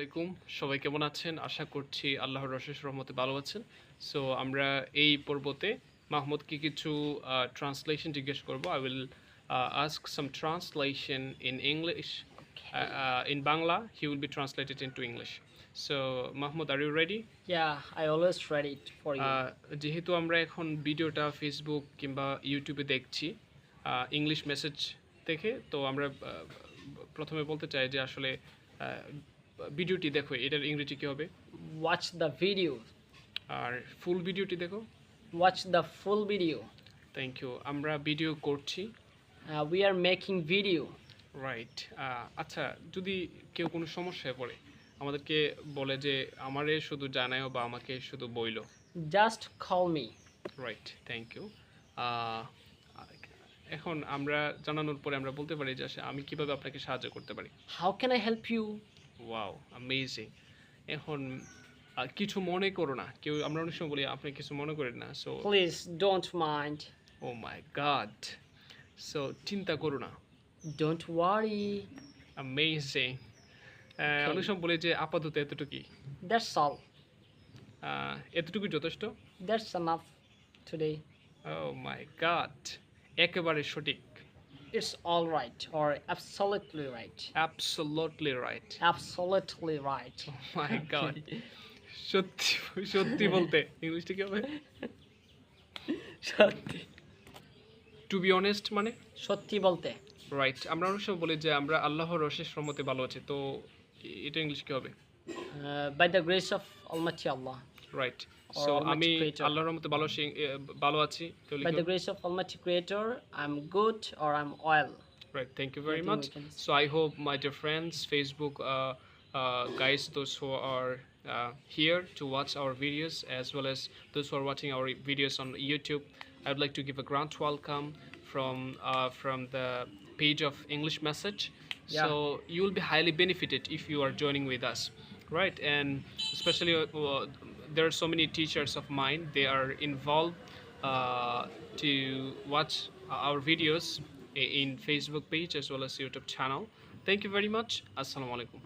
আলাইকুম সবাই কেমন আছেন আশা করছি আল্লাহর অশেষ রহমতে ভালো আছেন সো আমরা এই পর্বতে মাহমুদকে কিছু ট্রান্সলেশন জিজ্ঞেস করব I will ask some translation in English in Bangla he will be translated into English so Mahmoud are you ready Yeah, I always read it for you. যেহেতু আমরা এখন ভিডিওটা ফেসবুক কিংবা ইউটিউবে দেখছি ইংলিশ মেসেজ দেখে তো আমরা প্রথমে বলতে চাই যে আসলে ভিডিওটি দেখো এটার ইংরেজি কী হবে Watch the video. আর ফুল ভিডিওটি দেখো Watch the full video. Thank you আমরা ভিডিও করছি We are making video. Right আচ্ছা যদি কেউ কোনো সমস্যায় পড়ে আমাদেরকে বলে যে আমারে শুধু জানায়ও বা আমাকে শুধু বইলো Just call me. Right thank you এখন আমরা জানানোর পরে আমরা বলতে পারি যে আমি কিভাবে আপনাকে সাহায্য করতে পারি How can I help you? Wow amazing এখন কিছু মনে করো না কেউ আমরা অনেক সময় বলি আপনি কিছু মনে করেন না so Please don't mind. Oh my God so চিন্তা করো না Don't worry. অ্যামেজিং অনেক সময় বলি যে আপাতত এতটুকুই That's all. এতটুকুই যথেষ্ট That's enough today. Oh my God একেবারে সঠিক It's all right or absolutely right. Absolutely right Absolutely right. My God সত্যি সত্যি বলতে ইংলিশটা কি হবে সত্যি টু বি অনেস্ট মানে সত্যি বলতে রাইট আমরা অনেক সময় বলি যে আমরা আল্লাহর অশেষ রহমতে ভালো আছি তো এটা ইংলিশ কি হবে by the grace of Almighty Allah. Right Or so Almighty আমি Creator. আল্লাহর রহমতে ভালো আছি By the grace of Almighty Creator, I'm good or I'm well. right thank you very Nothing much we can so I hope my dear friends Facebook guys those who are here to watch our videos as well as those who are watching our videos on YouTube I would like to give a grand welcome from the page of English Message so you will be highly benefited if you are joining with us right and especially there are so many teachers of mine they are involved to watch our videos in Facebook page as well as YouTube channel thank you very much assalamu alaikum